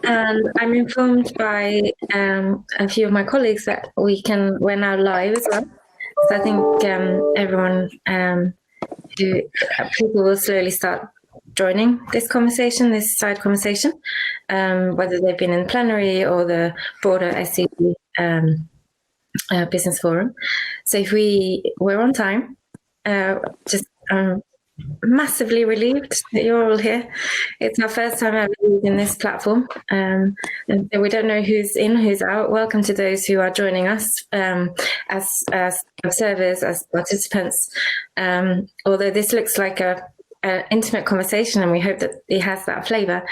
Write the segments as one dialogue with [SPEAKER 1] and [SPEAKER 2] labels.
[SPEAKER 1] and I'm informed by a few of my colleagues that we're now live as well. So I think everyone, people will slowly start joining this side conversation, whether they've been in plenary or the broader SDG business forum. So if we're on time, just massively relieved that you're all here. It's our first time ever using this platform, and we don't know who's in, who's out. Welcome to those who are joining us as observers, as participants. Although this looks like an intimate conversation, and we hope that it has that flavour.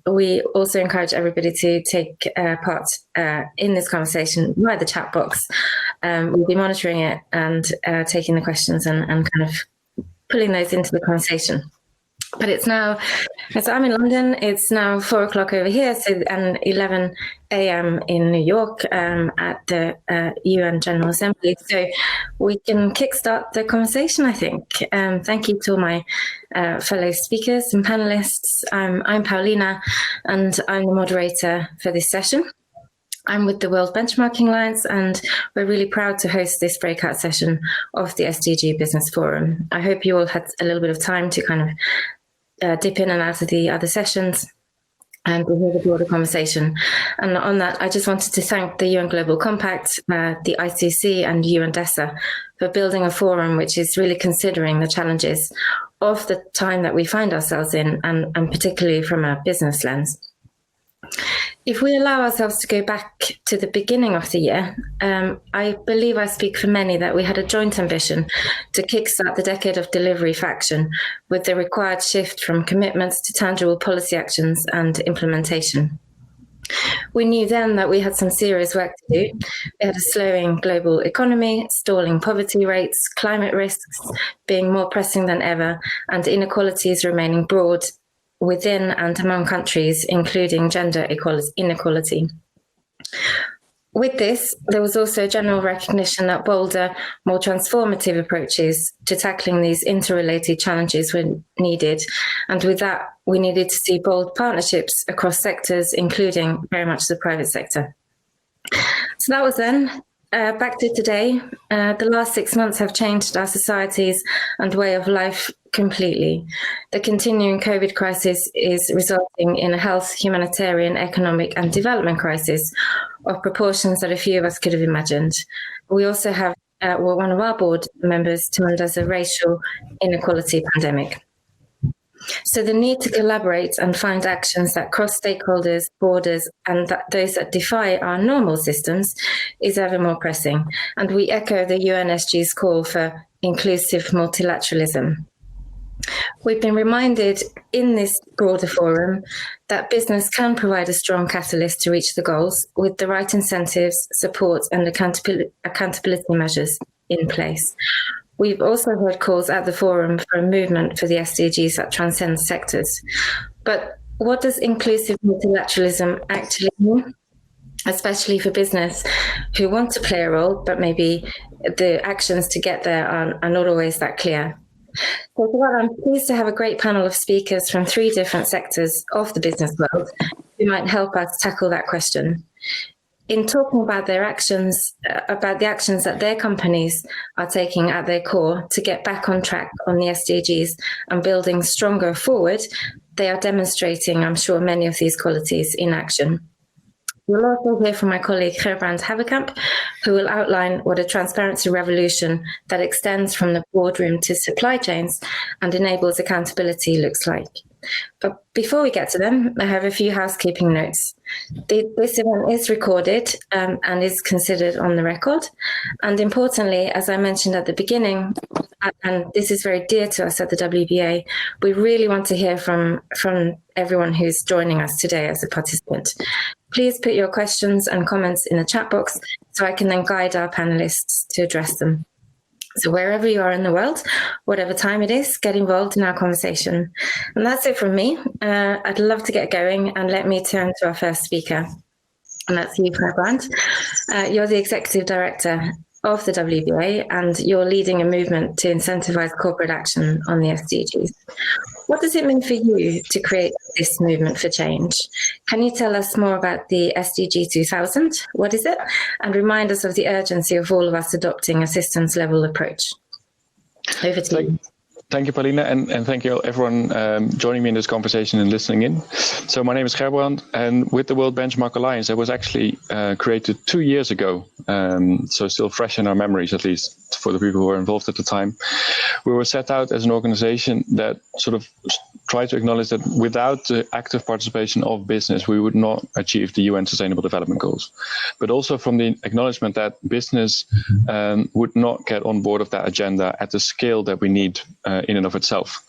[SPEAKER 1] We also encourage everybody to take part in this conversation via the chat box. We'll be monitoring it and taking the questions and kind of pulling those into the conversation. But it's now, so I'm in London, it's now 4 o'clock over here, and 11 a.m. in New York at the UN General Assembly. So we can kickstart the conversation, I think. Thank you to all my fellow speakers and panelists. I'm Paulina, and I'm the moderator for this session. I'm with the World Benchmarking Alliance, and we're really proud to host this breakout session of the SDG Business Forum. I hope you all had a little bit of time to kind of dip in and out of the other sessions and to hear the broader conversation. And on that, I just wanted to thank the UN Global Compact, the ICC and UNDESA for building a forum which is really considering the challenges of the time that we find ourselves in, and particularly from a business lens. If we allow ourselves to go back to the beginning of the year, I believe I speak for many that we had a joint ambition to kickstart the decade of delivery for action with the required shift from commitments to tangible policy actions and implementation. We knew then that we had some serious work to do. We had a slowing global economy, stalling poverty rates, climate risks being more pressing than ever, and inequalities remaining broad within and among countries, including gender inequality. With this, there was also a general recognition that bolder, more transformative approaches to tackling these interrelated challenges were needed. And with that, we needed to see bold partnerships across sectors, including very much the private sector. So that was then. Back to today, the last 6 months have changed our societies and way of life completely. The continuing COVID crisis is resulting in a health, humanitarian, economic and development crisis of proportions that a few of us could have imagined. We also have one of our board members termed as a racial inequality pandemic. So the need to collaborate and find actions that cross stakeholders, borders, and those that defy our normal systems is ever more pressing. And we echo the UNSG's call for inclusive multilateralism. We've been reminded in this broader forum that business can provide a strong catalyst to reach the goals with the right incentives, support, and accountability measures in place. We've also heard calls at the forum for a movement for the SDGs that transcends sectors. But what does inclusive multilateralism actually mean? Especially for business who want to play a role, but maybe the actions to get there are not always that clear. So for that, I'm pleased to have a great panel of speakers from 3 different sectors of the business world who might help us tackle that question. In talking about their actions, about the actions that their companies are taking at their core to get back on track on the SDGs and building stronger forward, they are demonstrating, I'm sure, many of these qualities in action. We'll also hear from my colleague Gerbrand Haverkamp, who will outline what a transparency revolution that extends from the boardroom to supply chains and enables accountability looks like. But before we get to them, I have a few housekeeping notes. This event is recorded and is considered on the record. And importantly, as I mentioned at the beginning, and this is very dear to us at the WBA, we really want to hear from everyone who's joining us today as a participant. Please put your questions and comments in the chat box so I can then guide our panelists to address them. So wherever you are in the world, whatever time it is, get involved in our conversation. And that's it from me. I'd love to get going, and let me turn to our first speaker. And that's you, Gerbrand. You're the Executive Director of the WBA, and you're leading a movement to incentivize corporate action on the SDGs. What does it mean for you to create this movement for change? Can you tell us more about the SDG 2000? What is it? And remind us of the urgency of all of us adopting a systems level approach. Over to you.
[SPEAKER 2] Thank you, Paulina, and thank you everyone joining me in this conversation and listening in. So my name is Gerbrand, and with the World Benchmark Alliance, it was actually created 2 years ago, so still fresh in our memories, at least for the people who were involved at the time. We were set out as an organization that sort of tried to acknowledge that without the active participation of business, we would not achieve the UN Sustainable Development Goals. But also from the acknowledgement that business would not get on board of that agenda at the scale that we need in and of itself.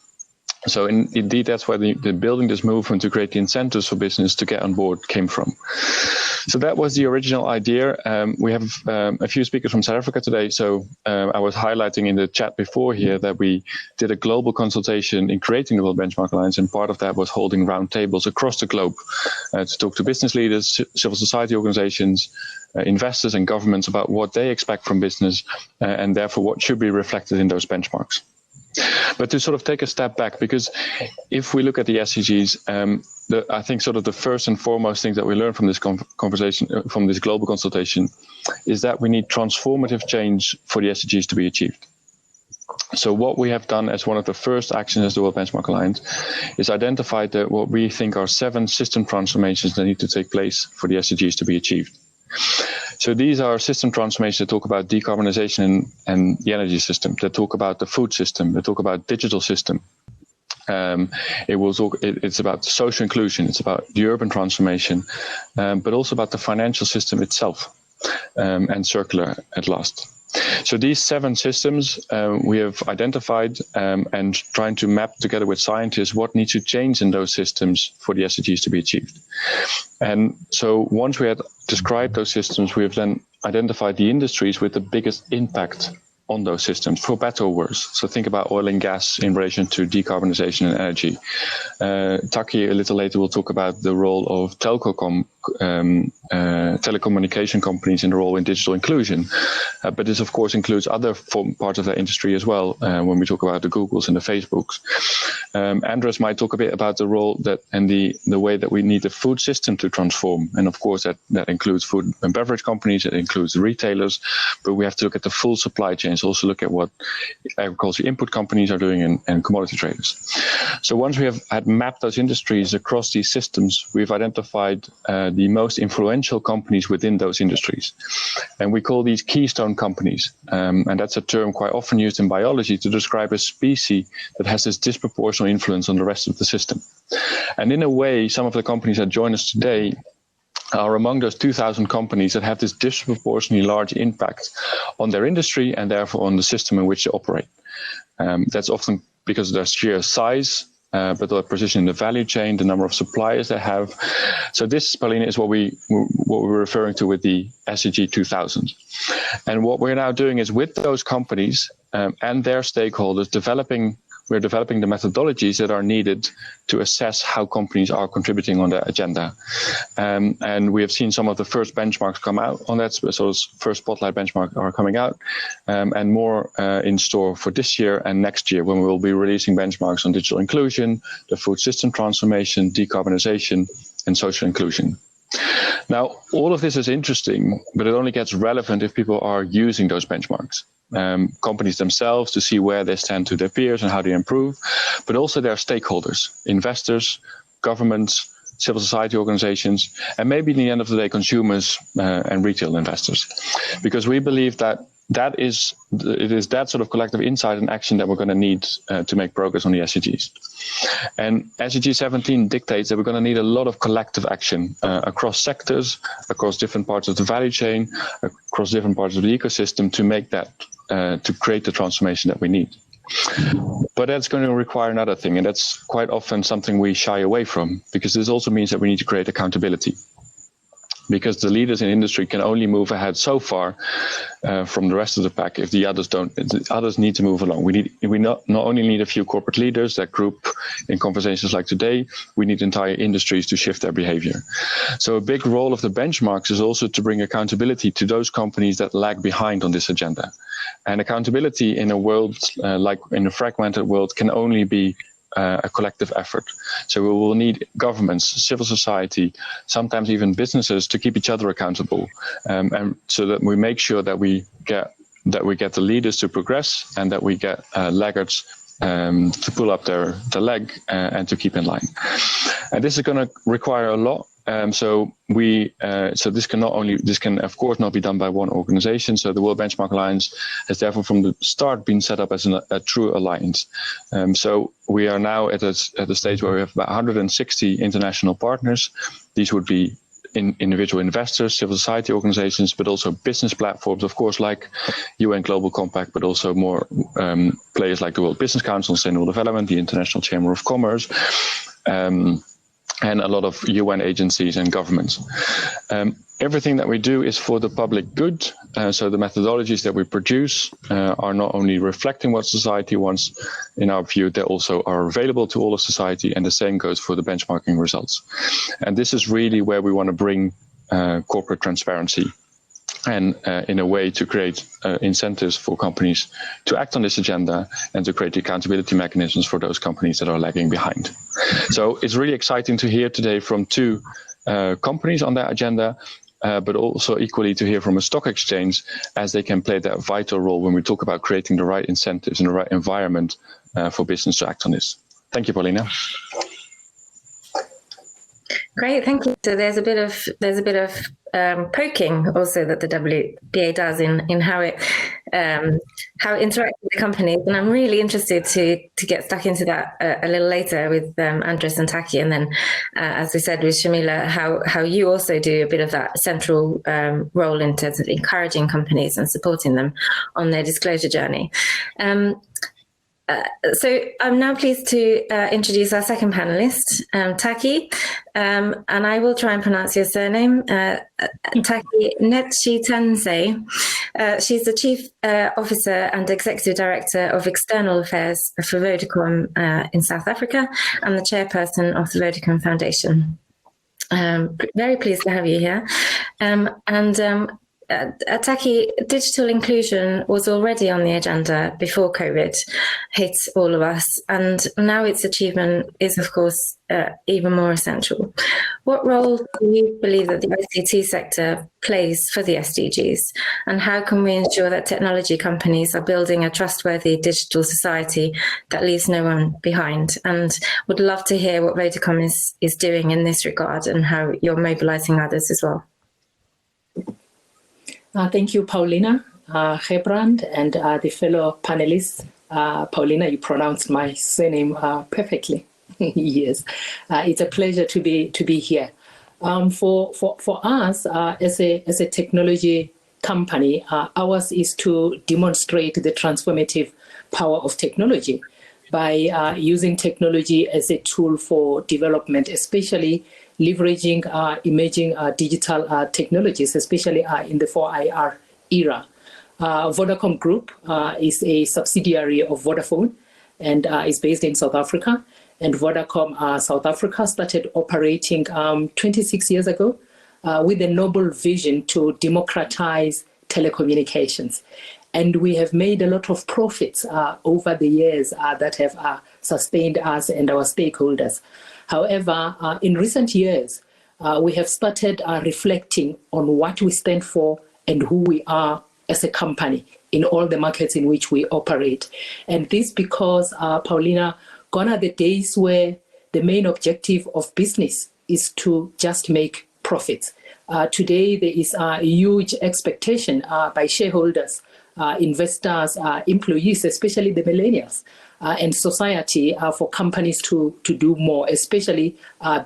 [SPEAKER 2] So indeed, that's where the building this movement to create the incentives for business to get on board came from. So that was the original idea. We have a few speakers from South Africa today. So I was highlighting in the chat before here that we did a global consultation in creating the World Benchmark Alliance, and part of that was holding roundtables across the globe to talk to business leaders, civil society organizations, investors and governments about what they expect from business, and therefore what should be reflected in those benchmarks. But to sort of take a step back, because if we look at the SDGs, I think sort of the first and foremost thing that we learned from this conversation, from this global consultation, is that we need transformative change for the SDGs to be achieved. So what we have done as one of the first actions as the World Benchmark Alliance is identified that what we think are 7 system transformations that need to take place for the SDGs to be achieved. So these are system transformations that talk about decarbonization and the energy system, that talk about the food system, that talk about digital system. It's about social inclusion, it's about the urban transformation, but also about the financial system itself, and circular at last. So these 7 systems we have identified and trying to map together with scientists what needs to change in those systems for the SDGs to be achieved. And so once we had described those systems, we have then identified the industries with the biggest impact on those systems, for better or worse. So think about oil and gas in relation to decarbonization and energy. Taki a little later will talk about the role of telecommunication companies in the role in digital inclusion. But this of course includes other parts of that industry as well, when we talk about the Googles and the Facebooks. Andres might talk a bit about the role that and the way that we need the food system to transform. And of course that includes food and beverage companies, it includes retailers, but we have to look at the full supply chain. Also look at what agriculture input companies are doing and commodity traders. So once we had mapped those industries across these systems, we've identified the most influential companies within those industries. And we call these Keystone Companies. And that's a term quite often used in biology to describe a species that has this disproportionate influence on the rest of the system. And in a way, some of the companies that join us today are among those 2,000 companies that have this disproportionately large impact on their industry and therefore on the system in which they operate. That's often because of their sheer size, but their position in the value chain, the number of suppliers they have. So this, Paulina, is what we're referring to with the SDG 2000. And what we're now doing is with those companies and their stakeholders we're developing the methodologies that are needed to assess how companies are contributing on that agenda. And we have seen some of the first benchmarks come out on that. So those first spotlight benchmarks are coming out, and more in store for this year and next year, when we will be releasing benchmarks on digital inclusion, the food system transformation, decarbonization, and social inclusion. Now, all of this is interesting, but it only gets relevant if people are using those benchmarks. Companies themselves to see where they stand to their peers and how they improve, but also their stakeholders, investors, governments, civil society organizations, and maybe in the end of the day, consumers and retail investors. Because we believe that it is that sort of collective insight and action that we're going to need to make progress on the SDGs. And SDG 17 dictates that we're going to need a lot of collective action across sectors, across different parts of the value chain, across different parts of the ecosystem to make that, to create the transformation that we need. But that's going to require another thing, and that's quite often something we shy away from, because this also means that we need to create accountability. because the leaders in industry can only move ahead so far from the rest of the pack if the others don't. The others need to move along. We not only need a few corporate leaders that group in conversations like today, we need entire industries to shift their behavior. So a big role of the benchmarks is also to bring accountability to those companies that lag behind on this agenda. And accountability in a world like in a fragmented world can only be a collective effort. So we will need governments, civil society, sometimes even businesses to keep each other accountable, and so that we make sure that we get the leaders to progress and that we get laggards to pull up their leg and to keep in line. And this is going to require a lot. So this can of course not be done by one organization. So the World Benchmark Alliance has therefore from the start been set up as a true alliance. So we are now at a stage where we have about 160 international partners. These would be individual investors, civil society organizations, but also business platforms, of course, like UN Global Compact, but also more players like the World Business Council, Sustainable Development, the International Chamber of Commerce, and a lot of UN agencies and governments. Everything that we do is for the public good. So the methodologies that we produce are not only reflecting what society wants, in our view, they also are available to all of society, and the same goes for the benchmarking results. And this is really where we want to bring corporate transparency and in a way to create incentives for companies to act on this agenda and to create accountability mechanisms for those companies that are lagging behind. So it's really exciting to hear today from two companies on that agenda, but also equally to hear from a stock exchange, as they can play that vital role when we talk about creating the right incentives and the right environment for business to act on this. Thank you, Paulina.
[SPEAKER 1] Great, thank you. So there's a bit of poking also that the WBA does in how it interacts with the companies, and I'm really interested to get stuck into that a little later with Andres and Taki, and then as we said with Shamila, how you also do a bit of that central role in terms of encouraging companies and supporting them on their disclosure journey. So I'm now pleased to introduce our second panelist, Taki, and I will try and pronounce your surname, Taki Netshitense. She's the Chief Officer and Executive Director of External Affairs for Vodacom in South Africa and the Chairperson of the Vodacom Foundation. Very pleased to have you here. Taki, digital inclusion was already on the agenda before COVID hit all of us, and now its achievement is, of course, even more essential. What role do you believe that the ICT sector plays for the SDGs, and how can we ensure that technology companies are building a trustworthy digital society that leaves no one behind? And would love to hear what Vodacom is doing in this regard and how you're mobilizing others as well.
[SPEAKER 3] Thank you, Paulina, Gebrand, and the fellow panelists. Paulina, you pronounced my surname perfectly. Yes, it's a pleasure to be here. For us as a technology company, ours is to demonstrate the transformative power of technology by using technology as a tool for development, especially leveraging emerging digital technologies, especially in the 4IR era. Vodacom Group is a subsidiary of Vodafone and is based in South Africa. And Vodacom South Africa started operating 26 years ago with a noble vision to democratize telecommunications. And we have made a lot of profits over the years that have sustained us and our stakeholders. However, in recent years, we have started reflecting on what we stand for and who we are as a company in all the markets in which we operate. And this because, Paulina, gone are the days where the main objective of business is to just make profits. Today, there is a huge expectation by shareholders, investors, employees, especially the millennials, and society for companies to do more, especially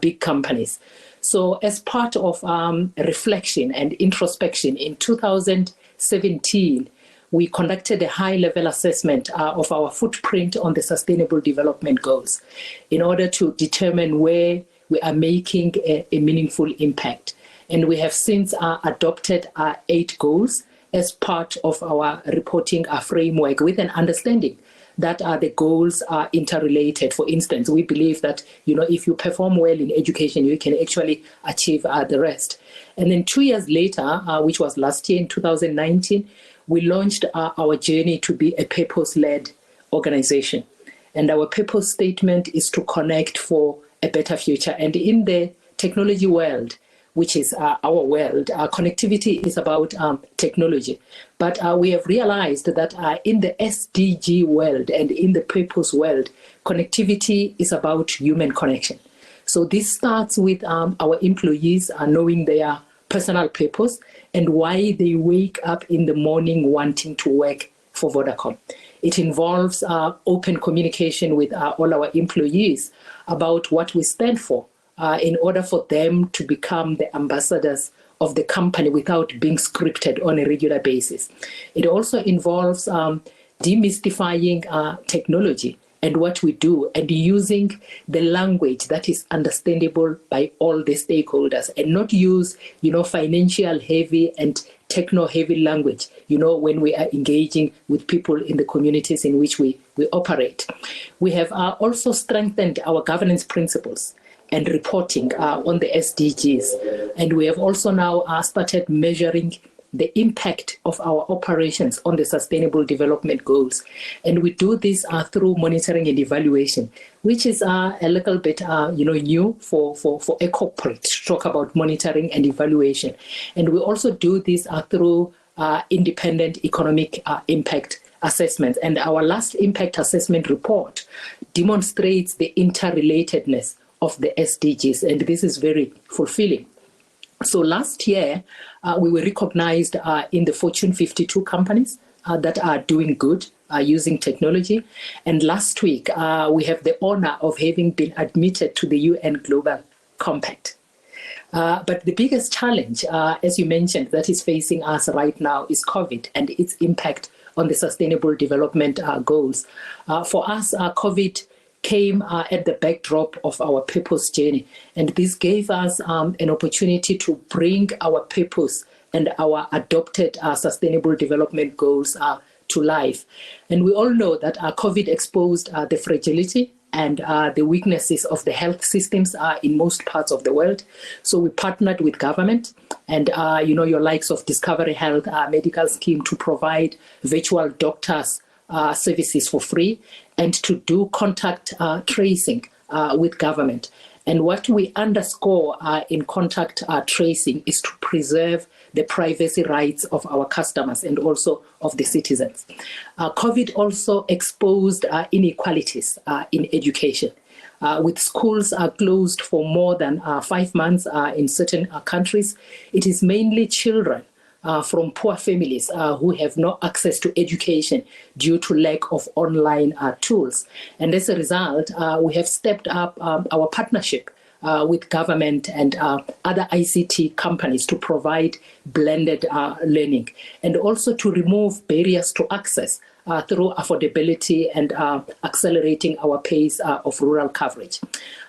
[SPEAKER 3] big companies. So as part of reflection and introspection in 2017, we conducted a high-level assessment of our footprint on the Sustainable Development Goals in order to determine where we are making a meaningful impact. And we have since adopted 8 goals as part of our reporting framework, with an understanding that the goals are interrelated. For instance, we believe that, if you perform well in education, you can actually achieve the rest. And then 2 years later, which was last year in 2019, we launched our journey to be a purpose-led organization. And our purpose statement is to connect for a better future. And in the technology world, which is our world, connectivity is about technology. But we have realized that in the SDG world and in the purpose world, connectivity is about human connection. So this starts with our employees knowing their personal purpose and why they wake up in the morning wanting to work for Vodacom. It involves open communication with all our employees about what we stand for, in order for them to become the ambassadors of the company without being scripted on a regular basis. It also involves demystifying technology and what we do, and using the language that is understandable by all the stakeholders, and not use, financial heavy and techno heavy language, when we are engaging with people in the communities in which we operate. We have also strengthened our governance principles and reporting on the SDGs. And we have also now started measuring the impact of our operations on the Sustainable Development Goals. And we do this through monitoring and evaluation, which is a little bit new for a corporate to talk about monitoring and evaluation. And we also do this through independent economic impact assessments. And our last impact assessment report demonstrates the interrelatedness of the SDGs, and this is very fulfilling. So last year, we were recognized in the Fortune 52 companies that are doing good using technology. And last week, we have the honor of having been admitted to the UN Global Compact. But the biggest challenge, as you mentioned, that is facing us right now is COVID and its impact on the Sustainable Development Goals. For us, COVID came at the backdrop of our purpose journey. And this gave us an opportunity to bring our purpose and our adopted Sustainable Development Goals to life. And we all know that COVID exposed the fragility and the weaknesses of the health systems in most parts of the world. So we partnered with government and, your likes of Discovery Health medical scheme to provide virtual doctors services for free, and to do contact tracing with government. And what we underscore in contact tracing is to preserve the privacy rights of our customers and also of the citizens. COVID also exposed inequalities in education. With schools closed for more than 5 months in certain countries, it is mainly children from poor families who have no access to education due to lack of online tools. And as a result, we have stepped up our partnership with government and other ICT companies to provide blended learning, and also to remove barriers to access through affordability and accelerating our pace of rural coverage.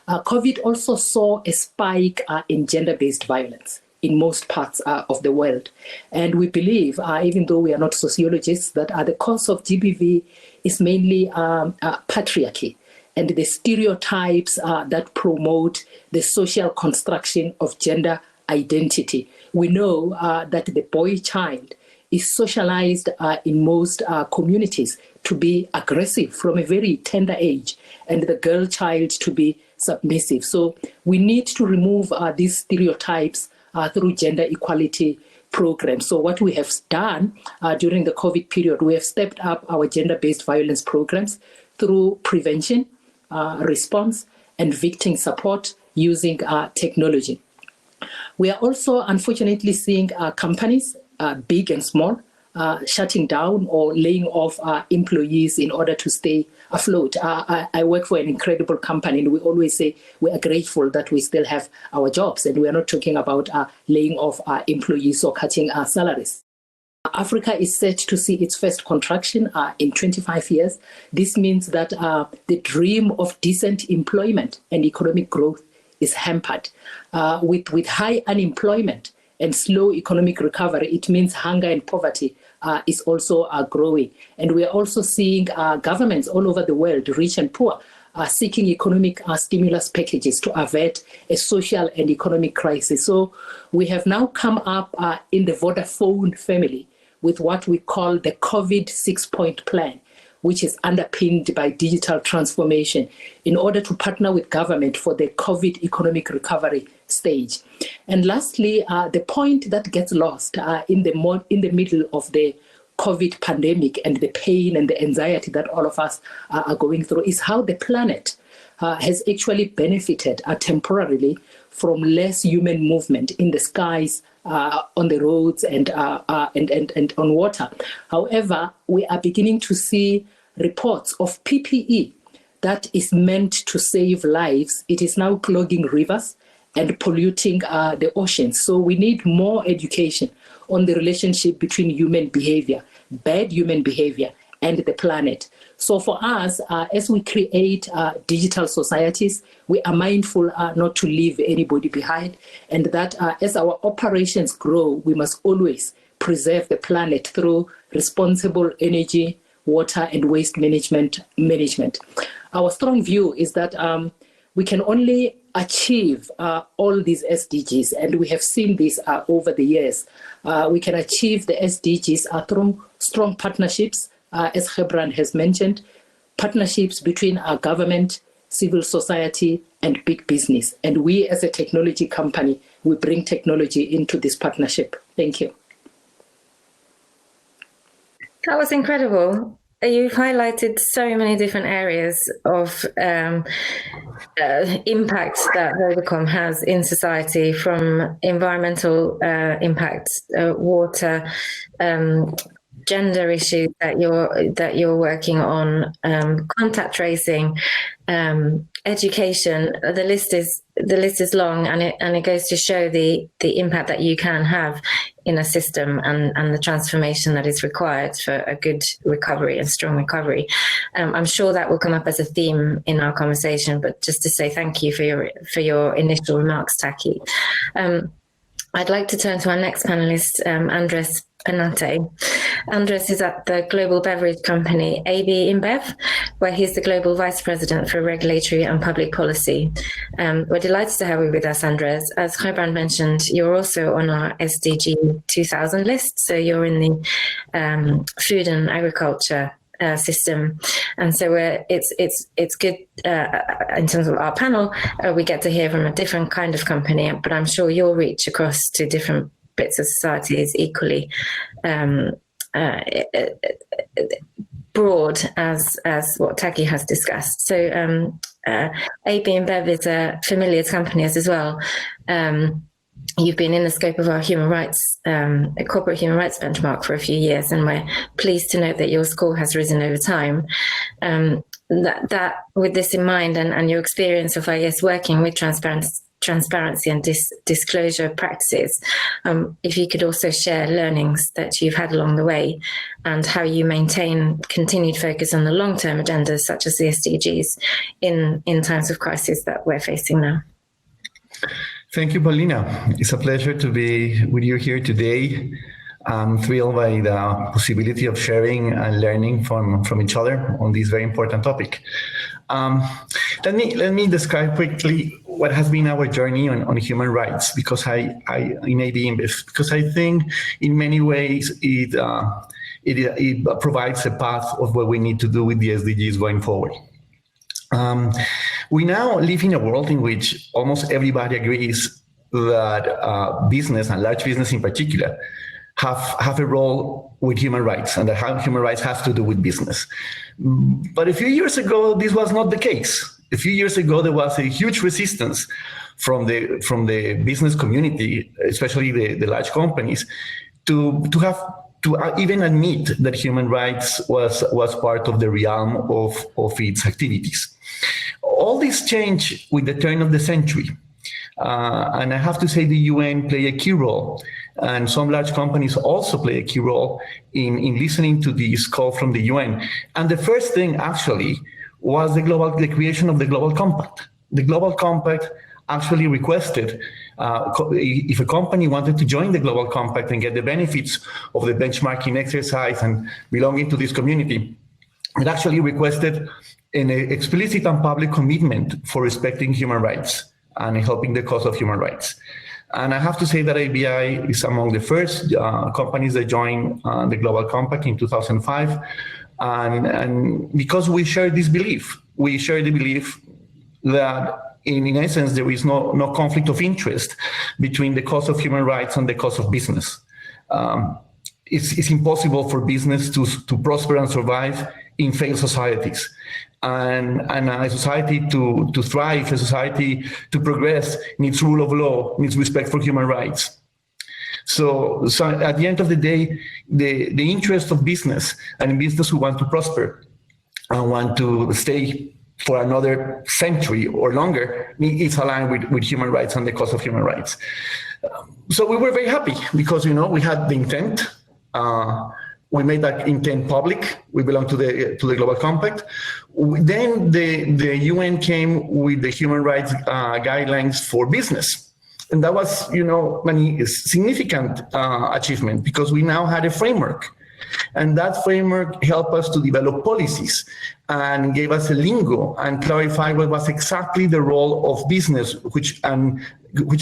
[SPEAKER 3] COVID also saw a spike in gender-based violence in most parts of the world. And we believe, even though we are not sociologists, that the cause of GBV is mainly patriarchy and the stereotypes that promote the social construction of gender identity. We know that the boy child is socialized in most communities to be aggressive from a very tender age, and the girl child to be submissive. So we need to remove these stereotypes through gender equality programs. So what we have done during the COVID period, we have stepped up our gender-based violence programs through prevention, response, and victim support using technology. We are also unfortunately seeing companies, big and small, shutting down or laying off employees in order to stay afloat. I work for an incredible company, and we always say we are grateful that we still have our jobs, and we are not talking about laying off employees or cutting salaries. Africa is set to see its first contraction in 25 years. This means that the dream of decent employment and economic growth is hampered. With high unemployment and slow economic recovery, it means hunger and poverty is also growing. And we are also seeing governments all over the world, rich and poor, seeking economic stimulus packages to avert a social and economic crisis. So we have now come up in the Vodafone family with what we call the COVID 6-point plan, which is underpinned by digital transformation in order to partner with government for the COVID economic recovery stage. And lastly, the point that gets lost in the middle of the COVID pandemic and the pain and the anxiety that all of us are going through is how the planet has actually benefited temporarily from less human movement in the skies, on the roads, and on water. However, we are beginning to see reports of PPE that is meant to save lives. It is now clogging rivers and polluting the oceans. So we need more education on the relationship between human behavior, bad human behavior, and the planet. So for us, as we create digital societies, we are mindful not to leave anybody behind, and that as our operations grow, we must always preserve the planet through responsible energy, water, and waste management. Our strong view is that we can only achieve all these SDGs, and we have seen this over the years. We can achieve the SDGs through strong partnerships, as Gebran has mentioned, partnerships between our government, civil society, and big business. And we as a technology company, we bring technology into this partnership. Thank you.
[SPEAKER 1] That was incredible. You've highlighted so many different areas of impact that Vodacom has in society, from environmental impact, water, gender issues that you're working on, contact tracing, education. The list is long, and it goes to show the impact that you can have in a system and the transformation that is required for a good recovery and strong recovery. I'm sure that will come up as a theme in our conversation, but just to say thank you for your initial remarks, Taki. I'd like to turn to our next panelist, Andres Penate. Andres is at the global beverage company AB InBev, where he's the global vice president for regulatory and public policy. We're delighted to have you with us, Andres. As Gebran mentioned, you're also on our SDG 2000 list, so you're in the food and agriculture system, and so it's good in terms of our panel. We get to hear from a different kind of company, but I'm sure your reach across to different bits of society is equally broad as what Taki has discussed. So AB InBev is a familiar company as well. You've been in the scope of our human rights, corporate human rights benchmark for a few years, and we're pleased to note that your score has risen over time. That with this in mind, and your experience of, I guess, working with transparency and disclosure practices, if you could also share learnings that you've had along the way and how you maintain continued focus on the long-term agendas such as the SDGs in times of crisis that we're facing now.
[SPEAKER 4] Thank you, Paulina. It's a pleasure to be with you here today. I'm thrilled by the possibility of sharing and learning from each other on this very important topic. Let me describe quickly what has been our journey on human rights, because in AB InBev, because I think in many ways it provides a path of what we need to do with the SDGs going forward. We now live in a world in which almost everybody agrees that business, and large business in particular, have a role with human rights, and that how human rights have to do with business. But a few years ago, this was not the case. A few years ago, there was a huge resistance from the business community, especially the large companies, to even admit that human rights was part of the realm of its activities. All this changed with the turn of the century. And I have to say the UN played a key role, and some large companies also play a key role in listening to this call from the UN. And the first thing actually was the creation of the Global Compact. The Global Compact actually requested if a company wanted to join the Global Compact and get the benefits of the benchmarking exercise and belonging to this community, it actually requested an explicit and public commitment for respecting human rights and helping the cause of human rights. And I have to say that ABI is among the first companies that joined the Global Compact in 2005. And because we share this belief, we share the belief that in essence, there is no conflict of interest between the cause of human rights and the cause of business. It's impossible for business to prosper and survive in failed societies. And a society to thrive, a society to progress needs rule of law, needs respect for human rights. So at the end of the day, the interest of business and business who want to prosper and want to stay for another century or longer is aligned with human rights and the cause of human rights. So we were very happy because, we had the intent. We made that intent public. We belong to the Global Compact. Then the UN came with the human rights guidelines for business. And that was, a significant achievement because we now had a framework. And that framework helped us to develop policies and gave us a lingo and clarify what was exactly the role of business, which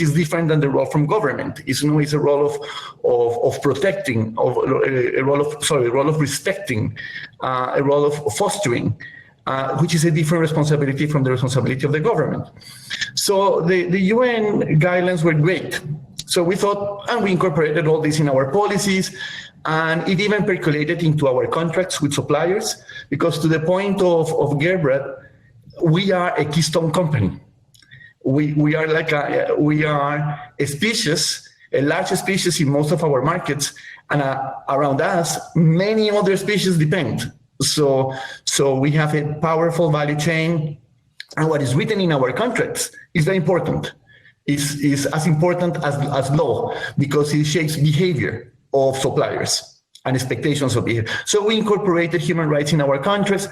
[SPEAKER 4] is different than the role from government. It's a role of protecting, a role of respecting, a role of fostering, which is a different responsibility from the responsibility of the government. So the UN guidelines were great. So we thought, and we incorporated all this in our policies, and it even percolated into our contracts with suppliers, because to the point of Gerbrand, we are a Keystone Company. We are a species, a large species in most of our markets, and around us, many other species depend. So we have a powerful value chain, and what is written in our contracts is very important. Is as important as law, because it shapes behavior of suppliers and expectations of behavior. So we incorporated human rights in our contracts,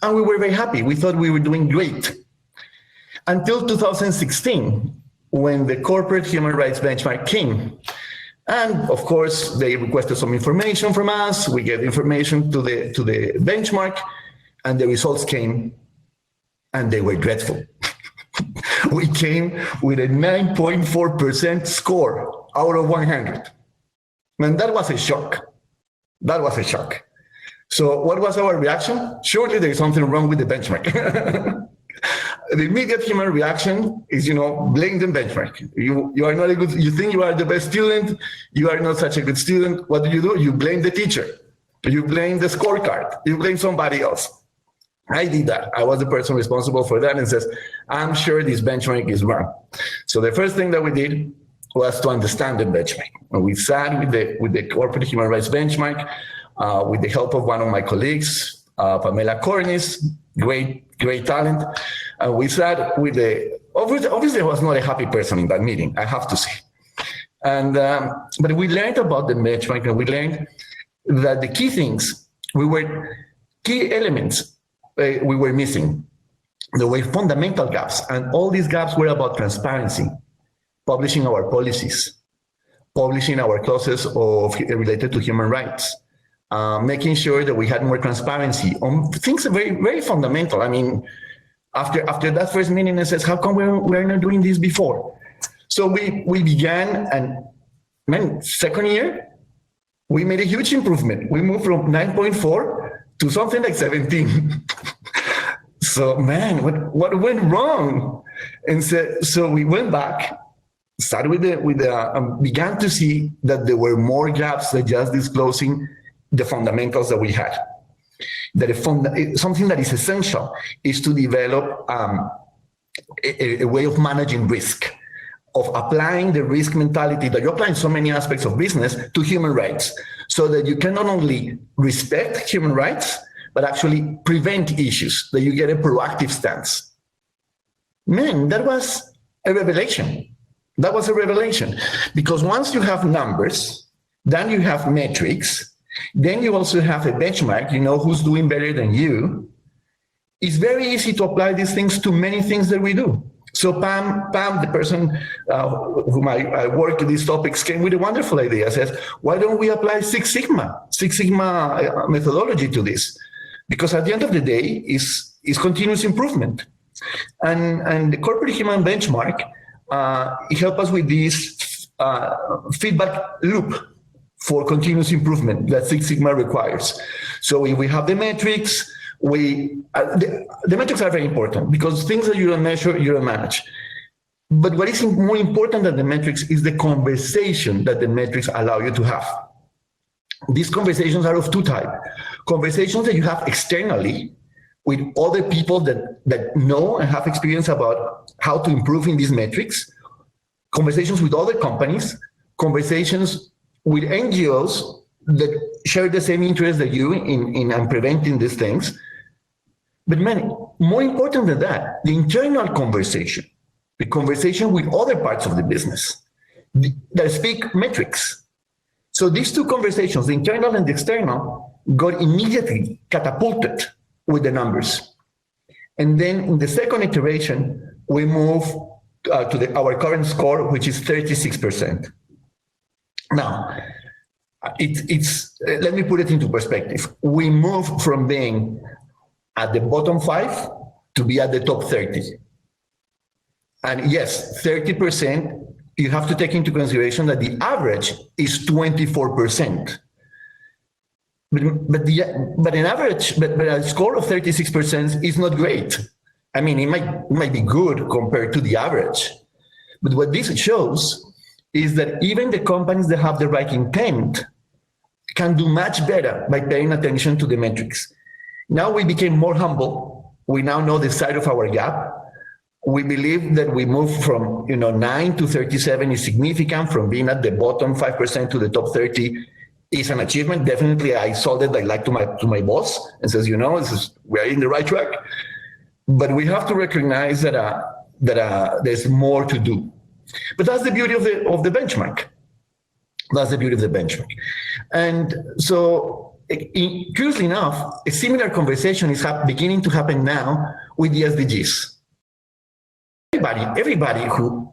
[SPEAKER 4] and we were very happy. We thought we were doing great. Until 2016, when the corporate human rights benchmark came. And of course, they requested some information from us. We gave information to the benchmark, and the results came, and they were dreadful. We came with a 9.4% score out of 100. And that was a shock. That was a shock. So what was our reaction? Surely there is something wrong with the benchmark. The immediate human reaction is, blame the benchmark. You are not a good, you think you are the best student, you are not such a good student. What do? You blame the teacher. You blame the scorecard. You blame somebody else. I did that. I was the person responsible for that and says, I'm sure this benchmark is wrong. So the first thing that we did was to understand the benchmark. And we sat with the corporate human rights benchmark with the help of one of my colleagues, Pamela Cornish, great talent. And we sat with obviously I was not a happy person in that meeting, I have to say. And but we learned about the benchmark, and we learned that the key elements we were missing. There were fundamental gaps, and all these gaps were about transparency, publishing our policies, publishing our clauses related to human rights, making sure that we had more transparency on things very, very fundamental. I mean, after that first meeting, I says, how come we're not doing this before? So we began, and second year, we made a huge improvement. We moved from 9.4 to something like 17. So, what went wrong? And so we went back, started began to see that there were more gaps than just disclosing the fundamentals that we had. Something that is essential is to develop a way of managing risk, of applying the risk mentality that you apply in so many aspects of business to human rights, so that you can not only respect human rights, but actually prevent issues, that you get a proactive stance. That was a revelation. That was a revelation. Because once you have numbers, then you have metrics, then you also have a benchmark, who's doing better than you. It's very easy to apply these things to many things that we do. So Pam, the person whom I work in these topics, came with a wonderful idea. Says, why don't we apply Six Sigma methodology to this? Because at the end of the day, is continuous improvement. And the corporate human benchmark, it helps us with this feedback loop for continuous improvement that Six Sigma requires. So if we have the metrics, the metrics are very important because things that you don't measure, you don't manage. But what is more important than the metrics is the conversation that the metrics allow you to have. These conversations are of two types. Conversations that you have externally with other people that know and have experience about how to improve in these metrics, conversations with other companies, conversations with NGOs that share the same interest that you in preventing these things. But more important than that, the internal conversation, the conversation with other parts of the business that speak metrics. So these two conversations, the internal and the external, got immediately catapulted with the numbers. And then in the second iteration, we move to our current score, which is 36%. Now, let me put it into perspective. We move from being at the bottom 5 to be at the top 30. And yes, 30%, you have to take into consideration that the average is 24%. But a score of 36% is not great. I mean, it might be good compared to the average. But what this shows is that even the companies that have the right intent can do much better by paying attention to the metrics. Now we became more humble. We now know the side of our gap. We believe that we moved from 9 to 37 is significant. From being at the bottom 5% to the top 30 is an achievement. Definitely, I sold it to my boss and says, we're in the right track. But we have to recognize that there's more to do. But that's the beauty of the benchmark. That's the beauty of the benchmark. And so, curiously enough, a similar conversation is beginning to happen now with the SDGs. Everybody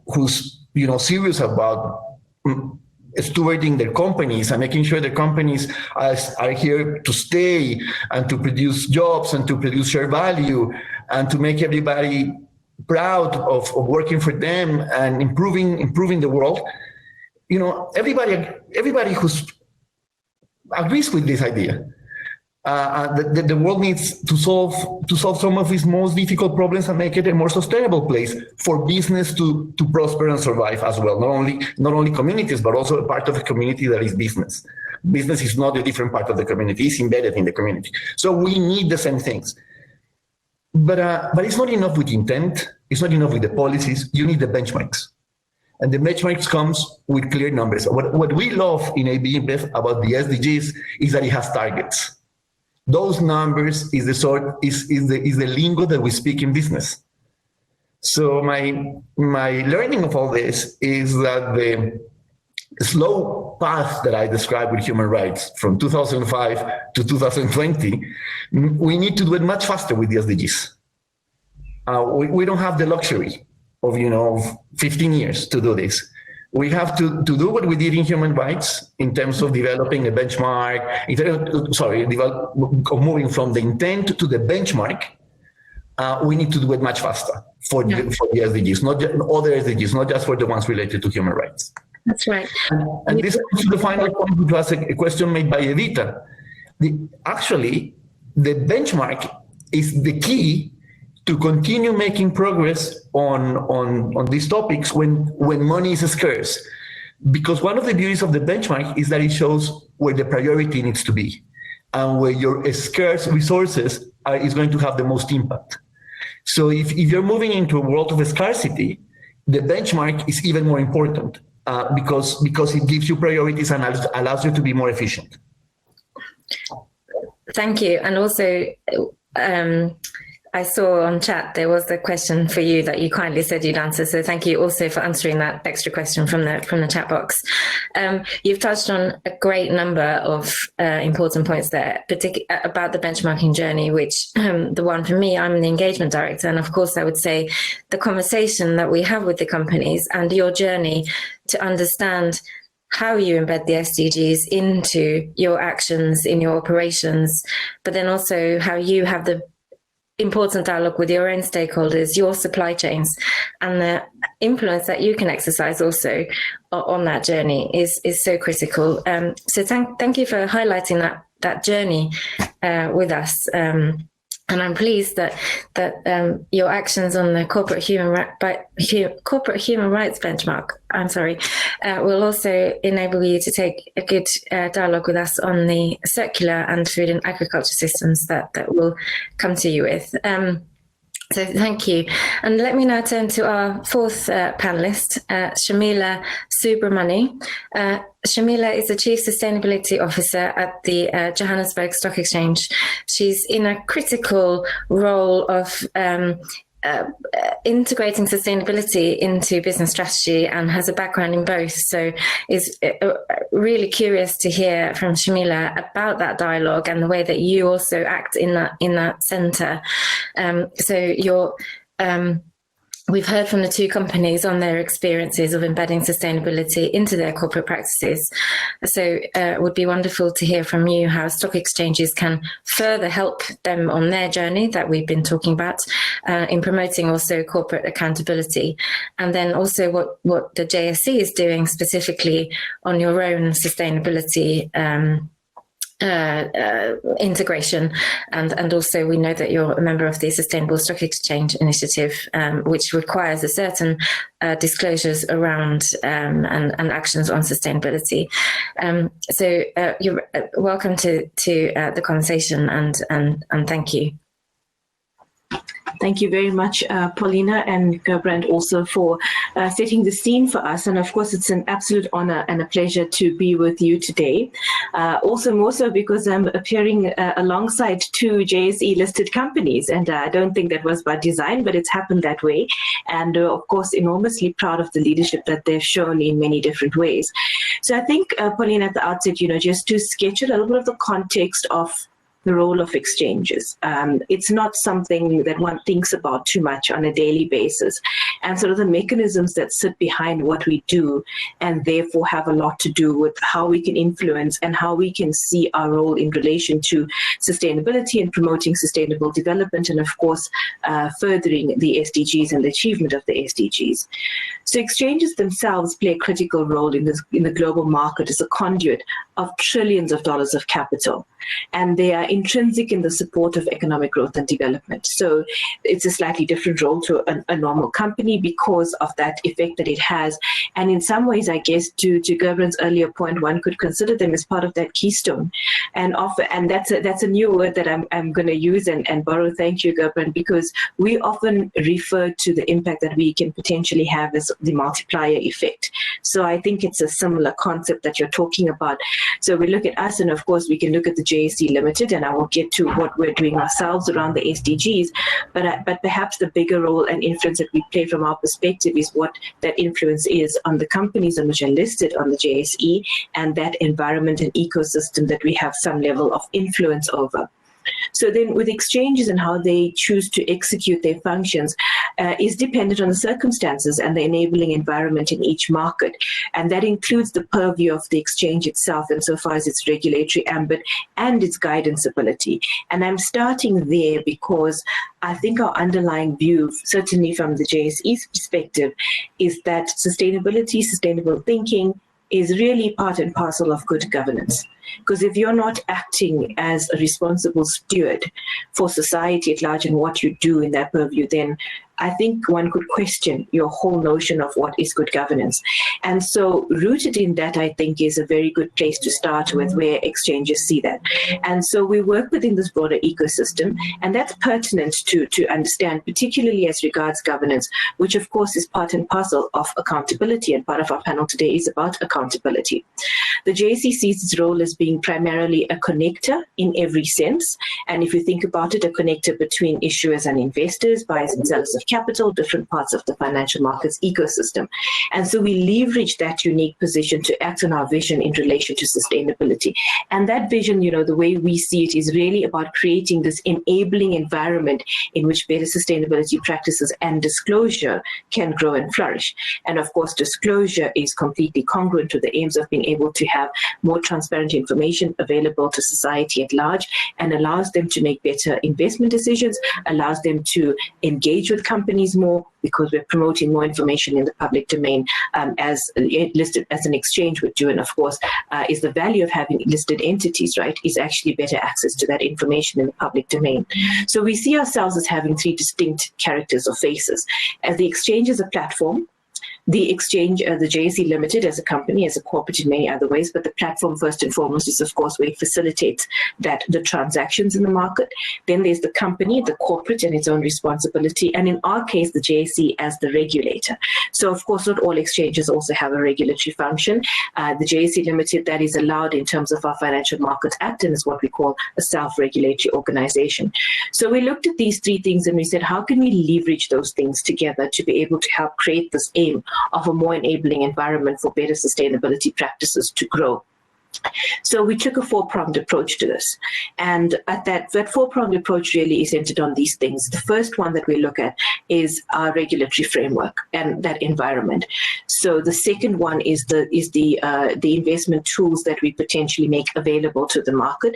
[SPEAKER 4] who's serious about stewarding their companies and making sure the companies are here to stay and to produce jobs and to produce share value and to make everybody proud of working for them and improving the world. Everybody who agrees with this idea. That the world needs to solve some of its most difficult problems and make it a more sustainable place for business to prosper and survive as well. Not only communities, but also a part of the community that is business. Business is not a different part of the community; it's embedded in the community. So we need the same things. But it's not enough with intent. It's not enough with the policies. You need the benchmarks. And the benchmarks comes with clear numbers. What we love in AB InBev about the SDGs is that it has targets. Those numbers is the lingo that we speak in business. So my learning of all this is that the slow path that I described with human rights from 2005 to 2020, we need to do it much faster with the SDGs. We don't have the luxury of 15 years to do this. We have to do what we did in human rights in terms of developing a benchmark, moving from the intent to the benchmark. We need to do it much faster for the SDGs, not just other SDGs, not just for the ones related to human rights.
[SPEAKER 1] That's right.
[SPEAKER 4] And this is the final point, which was a question made by Evita. Actually, the benchmark is the key to continue making progress on these topics when money is scarce. Because one of the beauties of the benchmark is that it shows where the priority needs to be and where your scarce resources is going to have the most impact. So if you're moving into a world of scarcity, the benchmark is even more important because it gives you priorities and allows you to be more efficient.
[SPEAKER 1] Thank you. And also, I saw on chat there was a question for you that you kindly said you'd answer. So thank you also for answering that extra question from the chat box. You've touched on a great number of important points there, particularly about the benchmarking journey, which the one for me, I'm the engagement director. And of course, I would say the conversation that we have with the companies and your journey to understand how you embed the SDGs into your actions, in your operations, but then also how you have the important dialogue with your own stakeholders, your supply chains, and the influence that you can exercise also on that journey is so critical. So thank you for highlighting that journey with us. And I'm pleased that your actions on the corporate human rights benchmark, will also enable you to take a good dialogue with us on the circular and food and agriculture systems that we'll come to you with. So thank you. And let me now turn to our fourth panelist, Shamila Subramani. Shamila is the Chief Sustainability Officer at the Johannesburg Stock Exchange. She's in a critical role of integrating sustainability into business strategy and has a background in both. So is really curious to hear from Shamila about that dialogue and the way that you also act in that center. We've heard from the two companies on their experiences of embedding sustainability into their corporate practices. So it would be wonderful to hear from you how stock exchanges can further help them on their journey that we've been talking about in promoting also corporate accountability. And then also what the JSE is doing specifically on your own sustainability integration, and also we know that you're a member of the Sustainable Stock Exchange Initiative, which requires a certain disclosures around and actions on sustainability. So you're welcome to the conversation, and thank you.
[SPEAKER 5] Thank you very much, Paulina and Gerbrand, also for setting the scene for us. And of course, it's an absolute honor and a pleasure to be with you today. Also more so because I'm appearing alongside two JSE-listed companies. And I don't think that was by design, but it's happened that way. And of course, enormously proud of the leadership that they've shown in many different ways. So I think, Paulina, at the outset, just to sketch a little bit of the context of the role of exchanges. It's not something that one thinks about too much on a daily basis. And sort of the mechanisms that sit behind what we do and therefore have a lot to do with how we can influence and how we can see our role in relation to sustainability and promoting sustainable development, and of course, furthering the SDGs and the achievement of the SDGs. So exchanges themselves play a critical role in the global market as a conduit of trillions of dollars of capital. And they are intrinsic in the support of economic growth and development. So it's a slightly different role to a normal company because of that effect that it has. And in some ways, I guess, to Gerbrand's earlier point, one could consider them as part of that keystone. And that's a new word that I'm going to use and borrow. Thank you, Gerbrand, because we often refer to the impact that we can potentially have as the multiplier effect. So I think it's a similar concept that you're talking about. So we look at us, and of course, we can look at the JSE Limited, and I will get to what we're doing ourselves around the SDGs, but perhaps the bigger role and influence that we play from our perspective is what that influence is on the companies which are listed on the JSE and that environment and ecosystem that we have some level of influence over. So then with exchanges and how they choose to execute their functions is dependent on the circumstances and the enabling environment in each market. And that includes the purview of the exchange itself insofar as its regulatory ambit and its guidance ability. And I'm starting there because I think our underlying view, certainly from the JSE's perspective, is that sustainability, sustainable thinking is really part and parcel of good governance. Because if you're not acting as a responsible steward for society at large and what you do in that purview, then I think one could question your whole notion of what is good governance. And so rooted in that, I think, is a very good place to start with, where exchanges see that. And so we work within this broader ecosystem, and that's pertinent to understand, particularly as regards governance, which of course is part and parcel of accountability, and part of our panel today is about accountability. the JSE sees its role as being primarily a connector in every sense. And if you think about it, a connector between issuers and investors, buyers and sellers of capital, different parts of the financial markets ecosystem. And so we leverage that unique position to act on our vision in relation to sustainability. And that vision, the way we see it is really about creating this enabling environment in which better sustainability practices and disclosure can grow and flourish. And of course, disclosure is completely congruent to the aims of being able to have more transparent information available to society at large, and allows them to make better investment decisions, allows them to engage with companies more, because we're promoting more information in the public domain, as listed as an exchange would do. And of course, is the value of having listed entities, right, is actually better access to that information in the public domain. So we see ourselves as having three distinct characters or faces. As the exchange is a platform, the exchange, the JSE Limited as a company, as a corporate in many other ways, but the platform first and foremost is, of course, where it facilitates the transactions in the market. Then there's the company, the corporate, and its own responsibility. And in our case, the JSE as the regulator. So, of course, not all exchanges also have a regulatory function. The JSE Limited, that is allowed in terms of our Financial Markets Act, and is what we call a self-regulatory organization. So we looked at these three things and we said, how can we leverage those things together to be able to help create this aim of a more enabling environment for better sustainability practices to grow? So we took a four-pronged approach to this. And at that four-pronged approach really is centered on these things. The first one that we look at is our regulatory framework and that environment. So the second one is the investment tools that we potentially make available to the market.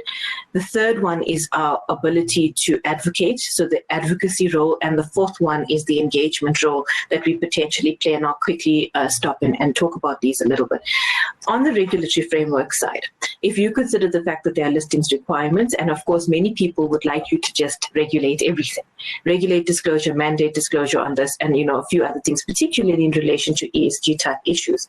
[SPEAKER 5] The third one is our ability to advocate, so the advocacy role. And the fourth one is the engagement role that we potentially play. And I'll quickly stop and talk about these a little bit. On the regulatory framework side, if you consider the fact that there are listings requirements, and of course many people would like you to just regulate everything, regulate disclosure, mandate disclosure on this, and a few other things, particularly in relation to ESG type issues.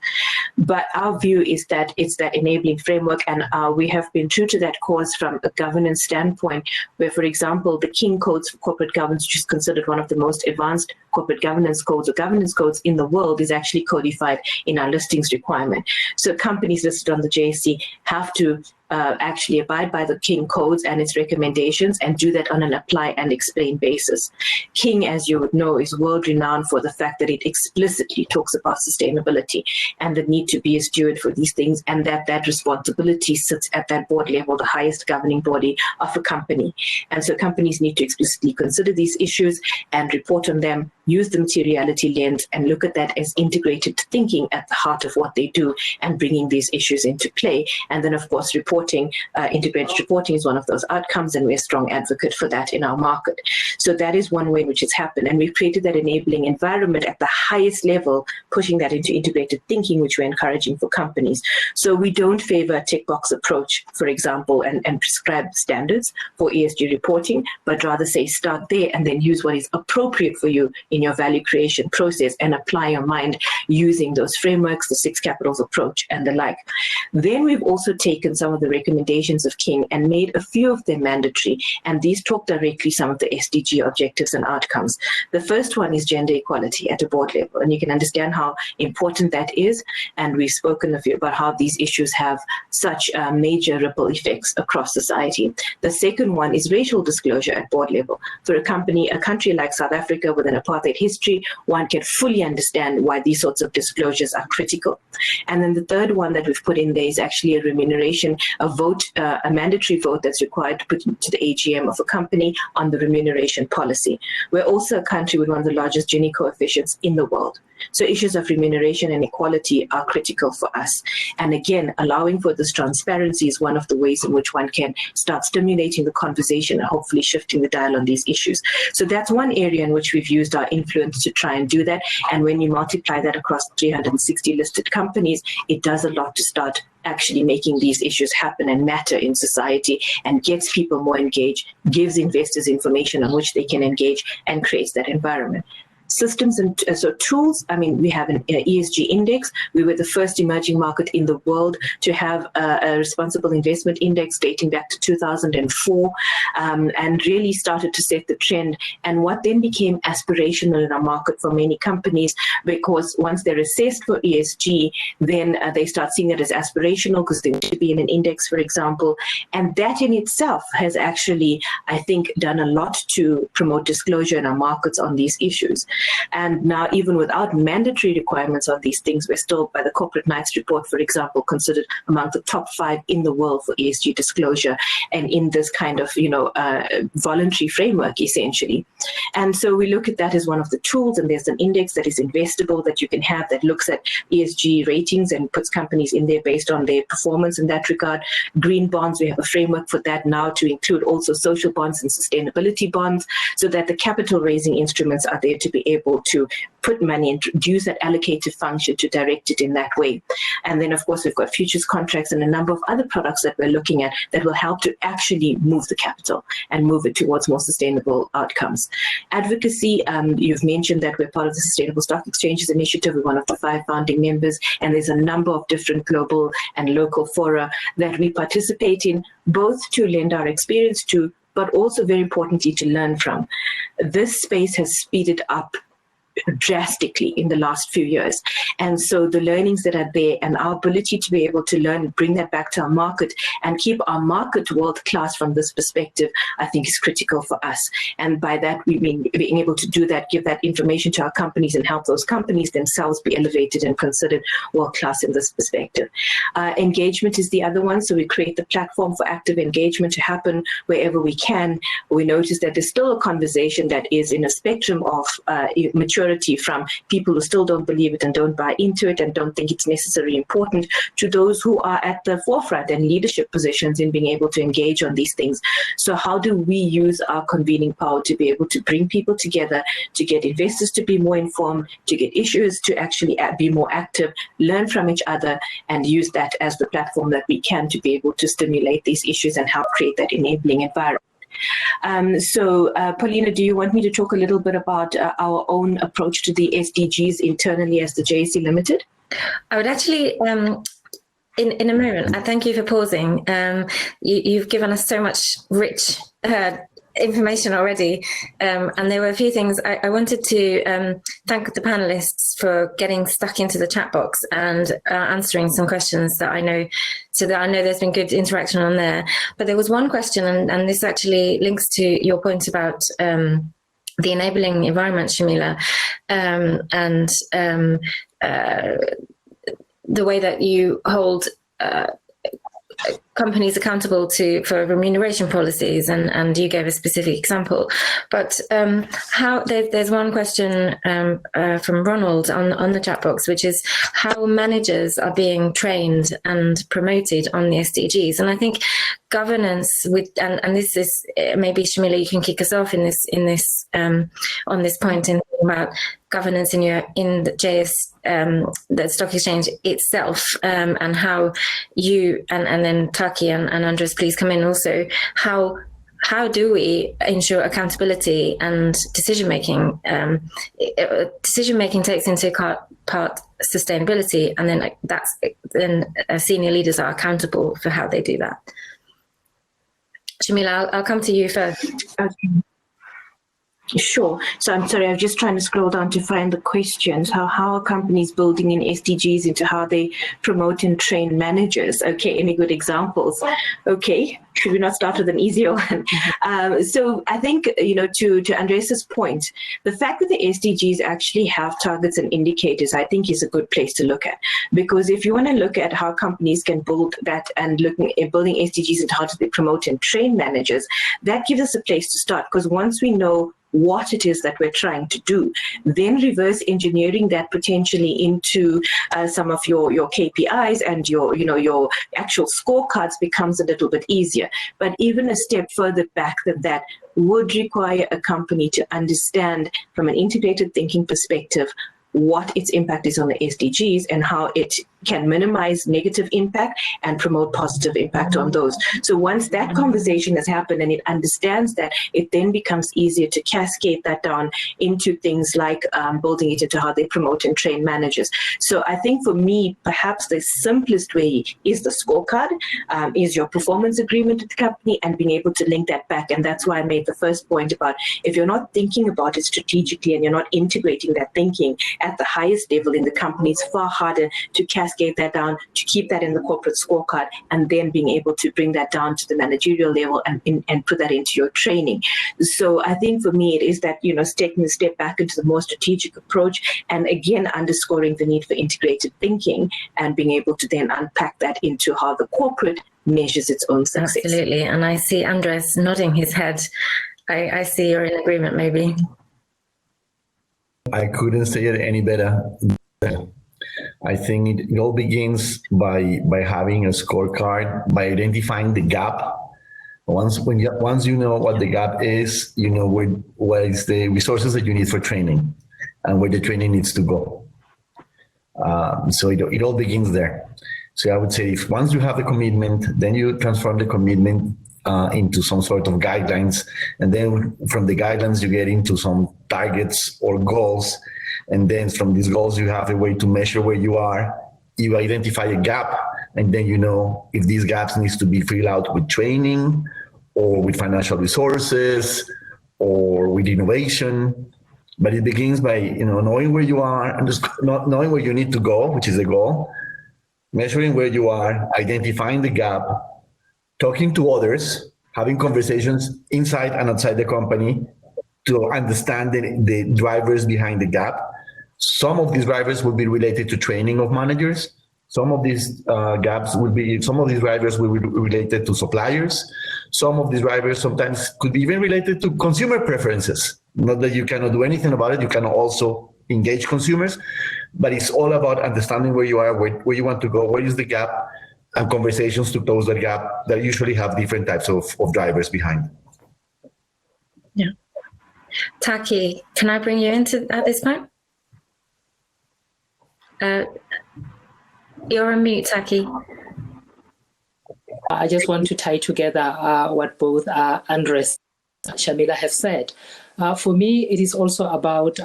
[SPEAKER 5] But our view is that it's that enabling framework, and we have been true to that cause from a governance standpoint, where, for example, the King Codes for Corporate Governance, which is considered one of the most advanced corporate governance codes or governance codes in the world, is actually codified in our listings requirement. So companies listed on the JSE have to actually abide by the King Codes and its recommendations, and do that on an apply and explain basis. King, as you would know, is world renowned for the fact that it explicitly talks about sustainability and the need to be a steward for these things, and that responsibility sits at that board level, the highest governing body of a company. And so companies need to explicitly consider these issues and report on them, use the materiality lens, and look at that as integrated thinking at the heart of what they do, and bringing these issues into play. And then, of course, integrated reporting is one of those outcomes, and we're a strong advocate for that in our market. So that is one way in which it's happened. And we've created that enabling environment at the highest level, pushing that into integrated thinking, which we're encouraging for companies. So we don't favor a tick box approach, for example, and prescribe standards for ESG reporting, but rather say start there and then use what is appropriate for you in your value creation process, and apply your mind using those frameworks, the 6 capitals approach and the like. Then we've also taken some of the recommendations of King and made a few of them mandatory, and these talk directly some of the SDG objectives and outcomes. The first one is gender equality at a board level, and you can understand how important that is, and we've spoken a few about how these issues have such major ripple effects across society. The second one is racial disclosure at board level. For a country like South Africa with an apartheid history, one can fully understand why these sorts of disclosures are critical. And then the third one that we've put in there is actually a remuneration, a mandatory vote that's required to put to the AGM of a company on the remuneration policy. We're also a country with one of the largest Gini coefficients in the world. So issues of remuneration and equality are critical for us. And again, allowing for this transparency is one of the ways in which one can start stimulating the conversation and hopefully shifting the dial on these issues. So that's one area in which we've used our influence to try and do that. And when you multiply that across 360 listed companies, it does a lot to start actually making these issues happen and matter in society, and gets people more engaged, gives investors information on which they can engage, and creates that environment. systems and so tools. I mean, we have an ESG index. We were the first emerging market in the world to have a responsible investment index dating back to 2004, and really started to set the trend, and what then became aspirational in our market for many companies, because once they're assessed for ESG, then they start seeing it as aspirational because they want to be in an index, for example. And that in itself has actually, I think, done a lot to promote disclosure in our markets on these issues. And now, even without mandatory requirements on these things, we're still, by the Corporate Knights report, for example, considered among the top 5 in the world for ESG disclosure, and in this kind of, voluntary framework, essentially. And so we look at that as one of the tools, and there's an index that is investable that you can have that looks at ESG ratings and puts companies in there based on their performance in that regard. Green bonds, we have a framework for that now to include also social bonds and sustainability bonds, so that the capital raising instruments are there to be able to put money and use that allocative function to direct it in that way. And then, of course, we've got futures contracts and a number of other products that we're looking at that will help to actually move the capital and move it towards more sustainable outcomes. Advocacy, you've mentioned that we're part of the Sustainable Stock Exchanges Initiative. We're one of the 5 founding members, and there's a number of different global and local fora that we participate in, both to lend our experience to, but also very importantly to learn from. This space has speeded up drastically in the last few years. And so the learnings that are there and our ability to be able to learn, bring that back to our market and keep our market world-class from this perspective, I think is critical for us. And by that, we mean being able to do that, give that information to our companies and help those companies themselves be elevated and considered world-class in this perspective. Engagement is the other one. So we create the platform for active engagement to happen wherever we can. We notice that there's still a conversation that is in a spectrum of maturity, from people who still don't believe it and don't buy into it and don't think it's necessarily important, to those who are at the forefront and leadership positions in being able to engage on these things. So how do we use our convening power to be able to bring people together, to get investors to be more informed, to get issuers to actually be more active, learn from each other, and use that as the platform that we can to be able to stimulate these issues and help create that enabling environment. Paulina, do you want me to talk a little bit about our own approach to the SDGs internally as the JSE Limited?
[SPEAKER 1] I would actually, in a moment, I thank you for pausing. You've given us so much rich information already, and there were a few things I wanted to thank the panelists for getting stuck into the chat box and answering some questions that I know, so that I know there's been good interaction on there. But there was one question, and this actually links to your point about the enabling environment, Shamila, and the way that you hold companies accountable for remuneration policies, and you gave a specific example. But there's one question from Ronald on the chat box, which is how managers are being trained and promoted on the SDGs. And I think governance and this is maybe Shamila, you can kick us off in this on this point in about governance in the JS the stock exchange itself, and how you and then Taki and Andres, please come in also. How do we ensure accountability and decision making? Decision making takes into part sustainability, and then senior leaders are accountable for how they do that. Shamila, I'll come to you first.
[SPEAKER 5] Okay. Sure. So I'm sorry, I'm just trying to scroll down to find the questions. How are companies building in SDGs into how they promote and train managers? Okay, any good examples? Okay, should we not start with an easier one? So I think, to Andres's point, the fact that the SDGs actually have targets and indicators, I think is a good place to look at. Because if you want to look at how companies can build that and looking at building SDGs and how to promote and train managers, that gives us a place to start. Because once we know what it is that we're trying to do, then reverse engineering that potentially into some of your KPIs and your actual scorecards becomes a little bit easier. But even a step further back than that would require a company to understand from an integrated thinking perspective what its impact is on the SDGs and how it can minimize negative impact and promote positive impact on those. So once that conversation has happened and it understands that, it then becomes easier to cascade that down into things like building it into how they promote and train managers. So I think for me, perhaps the simplest way is the scorecard, is your performance agreement with the company, and being able to link that back. And that's why I made the first point about, if you're not thinking about it strategically and you're not integrating that thinking at the highest level in the company, it's far harder to cascade that down, to keep that in the corporate scorecard, and then being able to bring that down to the managerial level and put that into your training. So I think for me, it is that, taking a step back into the more strategic approach, and again, underscoring the need for integrated thinking and being able to then unpack that into how the corporate measures its own success.
[SPEAKER 1] Absolutely. And I see Andres nodding his head. I see you're in agreement, maybe.
[SPEAKER 4] I couldn't say it any better. I think it all begins by having a scorecard, by identifying the gap. Once you know what the gap is, you know what is the resources that you need for training and where the training needs to go. So it all begins there. So I would say, if once you have the commitment, then you transform the commitment into some sort of guidelines, and then from the guidelines you get into some targets or goals, and then from these goals you have a way to measure where you are. You identify a gap, and then you know if these gaps needs to be filled out with training or with financial resources or with innovation. But it begins by knowing where you are and just not knowing where you need to go, which is the goal, measuring where you are, identifying the gap, talking to others, having conversations inside and outside the company to understand the drivers behind the gap. Some of these drivers will be related to training of managers. Some of these drivers will be related to suppliers. Some of these drivers sometimes could be even related to consumer preferences. Not that you cannot do anything about it, you can also engage consumers, but it's all about understanding where you are, where you want to go, where is the gap, and conversations to close that gap that usually have different types of drivers behind.
[SPEAKER 1] Yeah. Taki, can I bring you into at this point? You're on mute, Taki.
[SPEAKER 3] I just want to tie together what both Andres and Shamila have said. For me, it is also about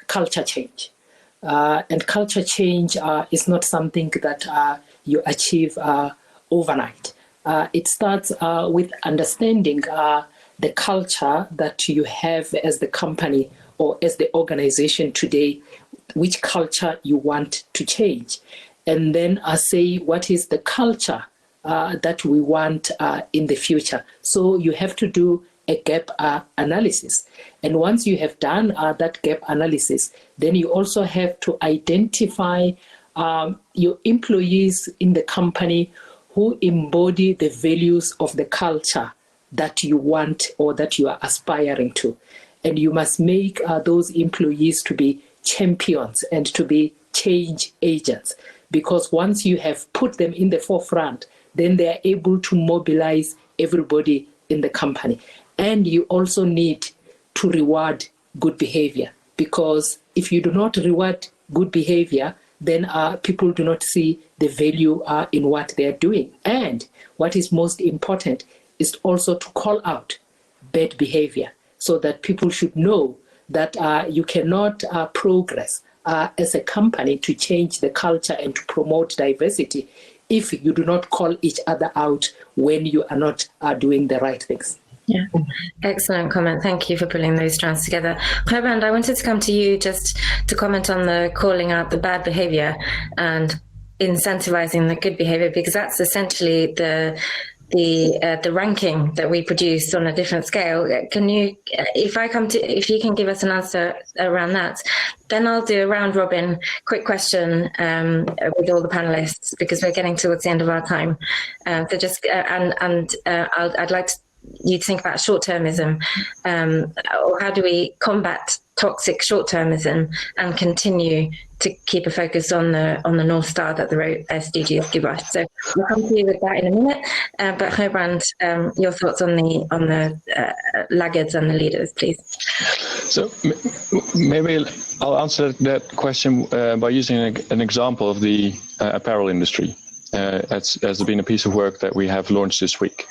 [SPEAKER 3] culture change. And culture change is not something that you achieve overnight. It starts with understanding the culture that you have as the company or as the organization today, which culture you want to change. And then say, what is the culture that we want in the future? So you have to do a gap analysis. And once you have done that gap analysis, then you also have to identify your employees in the company who embody the values of the culture that you want or that you are aspiring to. And you must make those employees to be champions and to be change agents. Because once you have put them in the forefront, then they are able to mobilize everybody in the company. And you also need to reward good behavior, because if you do not reward good behavior, then people do not see the value in what they're doing. And what is most important is also to call out bad behavior, so that people should know that you cannot progress as a company to change the culture and to promote diversity if you do not call each other out when you are not doing the right things.
[SPEAKER 1] Yeah, excellent comment. Thank you for pulling those strands together. Klebrand, I wanted to come to you just to comment on the calling out the bad behavior and incentivizing the good behavior, because that's essentially the ranking that we produce on a different scale. Can you, if you can give us an answer around that, then I'll do a round robin quick question with all the panelists, because we're getting towards the end of our time. So just I'd like you to think about short-termism, or how do we combat toxic short-termism and continue to keep a focus on the North Star that the SDGs give us. So we'll come to you with that in a minute. But Gerbrand, your thoughts on the laggards and the leaders, please.
[SPEAKER 2] So maybe I'll answer that question by using an example of the apparel industry. Has been a piece of work that we have launched this week.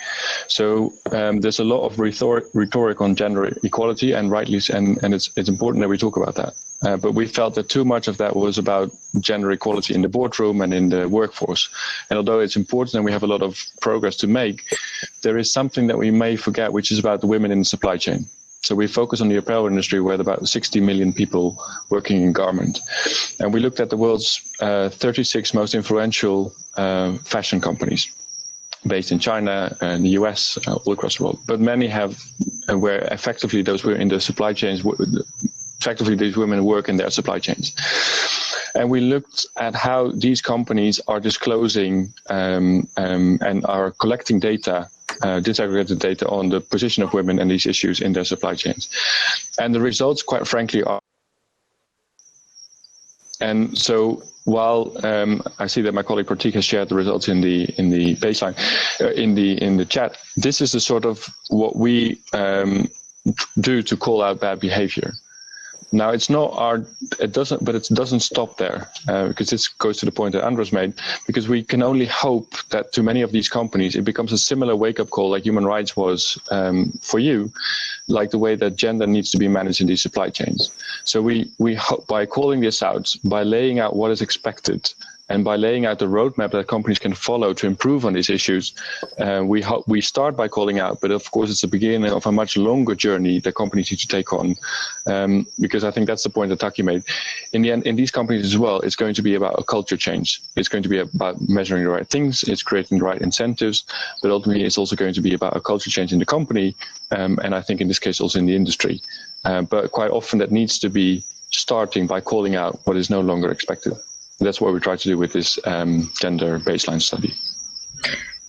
[SPEAKER 2] So there's a lot of rhetoric on gender equality, and rightly, and it's important that we talk about that. But we felt that too much of that was about gender equality in the boardroom and in the workforce. And although it's important and we have a lot of progress to make, there is something that we may forget, which is about the women in the supply chain. So we focus on the apparel industry, where there are about 60 million people working in garment. And we looked at the world's 36 most influential fashion companies based in China and the US, all across the world. But many have where effectively those were in the supply chains, effectively these women work in their supply chains. And we looked at how these companies are disclosing and are collecting data, disaggregated data on the position of women and these issues in their supply chains. And the results, quite frankly, are. And so while I see that my colleague Pratik has shared the results in the baseline, in the chat, this is the sort of what we do to call out bad behavior. Now, it's not it doesn't stop there, because this goes to the point that Andres made, because we can only hope that to many of these companies, it becomes a similar wake-up call like human rights was for you, like the way that gender needs to be managed in these supply chains. So we hope by calling this out, by laying out what is expected, and by laying out the roadmap that companies can follow to improve on these issues, we start by calling out, but of course it's the beginning of a much longer journey that companies need to take on, because I think that's the point that Taki made. In the end, in these companies as well, it's going to be about a culture change. It's going to be about measuring the right things, it's creating the right incentives, but ultimately it's also going to be about a culture change in the company, and I think in this case also in the industry. But quite often that needs to be starting by calling out what is no longer expected. That's what we try to do with this gender baseline study.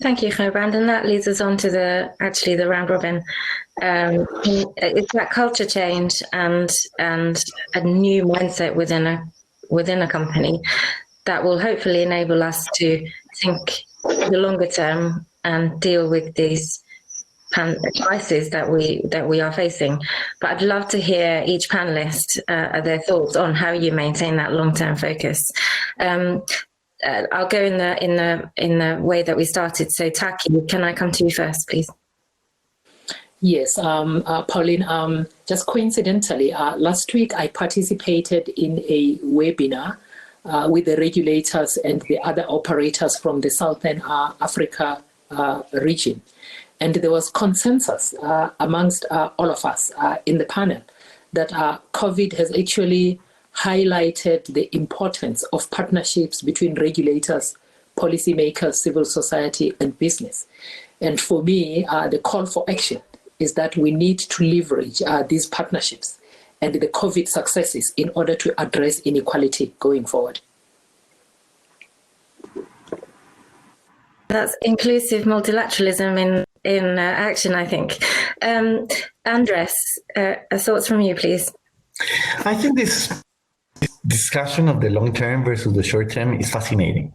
[SPEAKER 1] Thank you, Gerbrand. And that leads us on to the round robin. It's that culture change and a new mindset within a company that will hopefully enable us to think the longer term and deal with these crises that we are facing. But I'd love to hear each panelist their thoughts on how you maintain that long-term focus. I'll go in the way that we started. So Taki, can I come to you first, please?
[SPEAKER 3] Yes, Pauline, just coincidentally, last week I participated in a webinar with the regulators and the other operators from the Southern Africa region. And there was consensus amongst all of us in the panel that COVID has actually highlighted the importance of partnerships between regulators, policymakers, civil society, and business. And for me, the call for action is that we need to leverage these partnerships and the COVID successes in order to address inequality going forward.
[SPEAKER 1] That's inclusive multilateralism in action, I think. Andres, thoughts from you, please.
[SPEAKER 4] I think this discussion of the long term versus the short term is fascinating,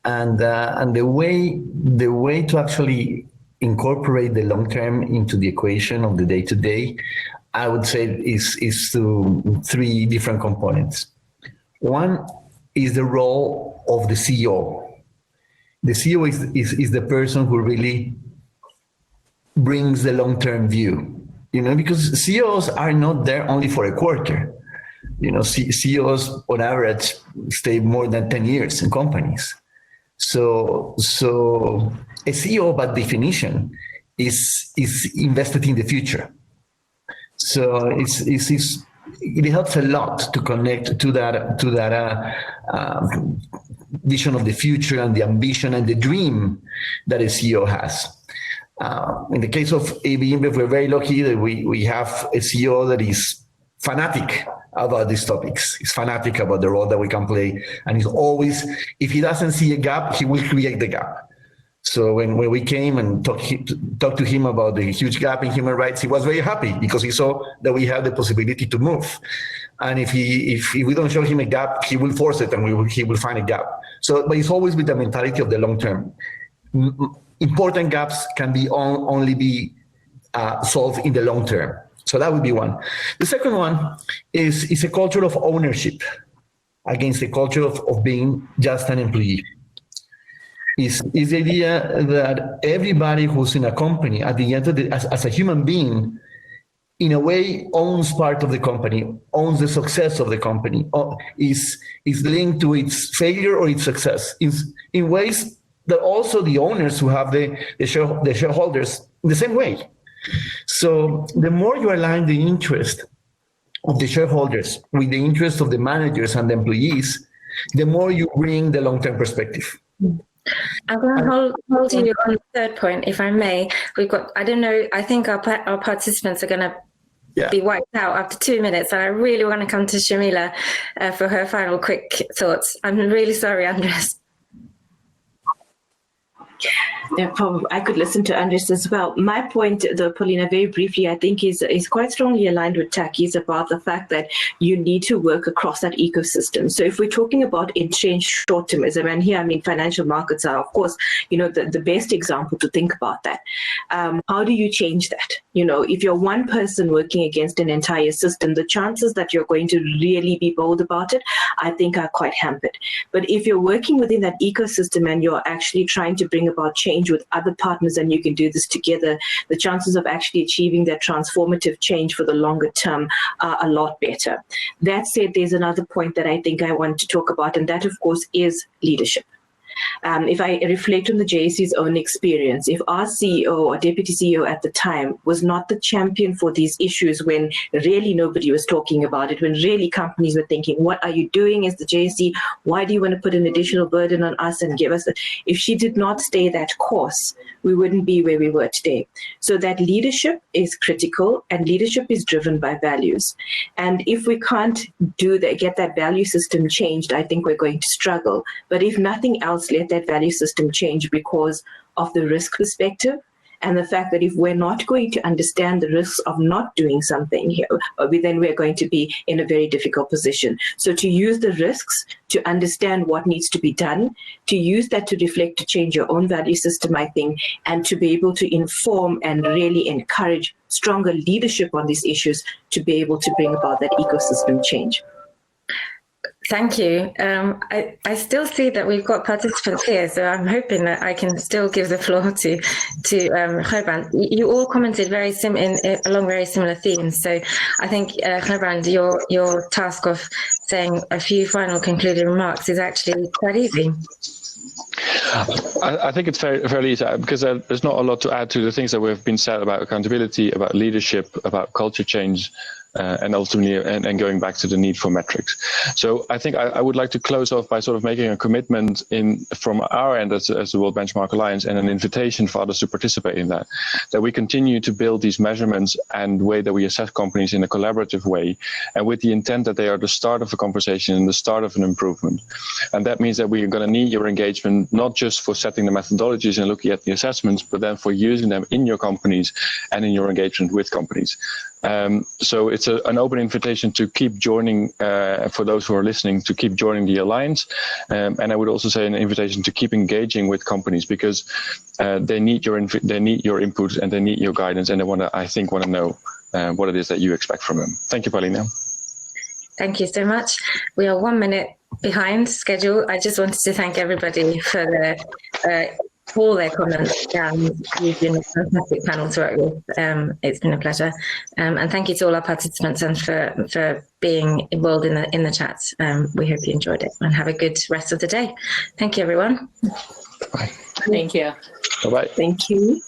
[SPEAKER 4] and the way to actually incorporate the long term into the equation of the day to day, I would say is through three different components. One is the role of the CEO. The CEO is the person who really brings the long-term view, because CEOs are not there only for a quarter. CEOs on average stay more than 10 years in companies. So a CEO by definition is invested in the future. So it helps a lot to connect to that vision of the future and the ambition and the dream that a CEO has. In the case of AB InBev, we're very lucky that we have a CEO that is fanatic about these topics. He's fanatic about the role that we can play. And he's always, if he doesn't see a gap, he will create the gap. So when we came and talked to him about the huge gap in human rights, he was very happy because he saw that we have the possibility to move. And if we don't show him a gap, he will force it and he will find a gap. So, but it's always with the mentality of the long term. important gaps can be only be solved in the long term. So that would be one. The second one is a culture of ownership against the culture of being just an employee. Is the idea that everybody who's in a company at the end of the, as a human being, in a way owns part of the company, owns the success of the company, is linked to its failure or its success in ways that also the owners who have the shareholders in the same way. So the more you align the interest of the shareholders with the interest of the managers and the employees, the more you bring the long-term perspective.
[SPEAKER 1] I'm going to hold you on the third point, if I may. We've got, I don't know, I think our participants are going to be wiped out after 2 minutes, and I really want to come to Shamila for her final quick thoughts. I'm really sorry, Andres.
[SPEAKER 5] No problem. I could listen to Andres as well. My point, though, Paulina, very briefly, I think is quite strongly aligned with Taki's about the fact that you need to work across that ecosystem. So if we're talking about exchange short-termism, and here, I mean, financial markets are, of course, the best example to think about that. How do you change that? If you're one person working against an entire system, the chances that you're going to really be bold about it, I think, are quite hampered. But if you're working within that ecosystem and you're actually trying to bring about change with other partners and you can do this together, the chances of actually achieving that transformative change for the longer term are a lot better. That said, there's another point that I think I want to talk about, and that, of course, is leadership. If I reflect on the JSE's own experience, if our CEO or deputy CEO at the time was not the champion for these issues when really nobody was talking about it, when really companies were thinking, what are you doing as the JSE? Why do you want to put an additional burden on us and give us that? If she did not stay that course, we wouldn't be where we were today. So that leadership is critical, and leadership is driven by values. And if we can't do that, get that value system changed, I think we're going to struggle. But if nothing else, let that value system change because of the risk perspective and the fact that if we're not going to understand the risks of not doing something here, then we're going to be in a very difficult position. So to use the risks, to understand what needs to be done, to use that to reflect, to change your own value system, I think, and to be able to inform and really encourage stronger leadership on these issues to be able to bring about that ecosystem change.
[SPEAKER 1] Thank you. I still see that we've got participants here, so I'm hoping that I can still give the floor to Gerbrand. You all commented along very similar themes, so I think Gerbrand, your task of saying a few final concluding remarks is actually quite easy.
[SPEAKER 2] I think it's fairly easy because there's not a lot to add to the things that have been said about accountability, about leadership, about culture change, and ultimately and going back to the need for metrics. So I think I would like to close off by sort of making a commitment from our end as the World Benchmark Alliance, and an invitation for others to participate in that we continue to build these measurements and way that we assess companies in a collaborative way, and with the intent that they are the start of a conversation and the start of an improvement. And that means that we are going to need your engagement, not just for setting the methodologies and looking at the assessments, but then for using them in your companies and in your engagement with companies. So it's an open invitation to keep joining, for those who are listening, to keep joining the Alliance. And I would also say an invitation to keep engaging with companies, because they need your input and they need your guidance, and they want to know what it is that you expect from them. Thank you, Paulina.
[SPEAKER 1] Thank you so much. We are 1 minute behind schedule. I just wanted to thank everybody for all their comments. You've been a fantastic panel to work with. It's been a pleasure. And thank you to all our participants and for being involved in the chat. We hope you enjoyed it, and have a good rest of the day. Thank you, everyone.
[SPEAKER 2] Bye.
[SPEAKER 3] Thank you.
[SPEAKER 2] Bye-bye.
[SPEAKER 5] Thank you.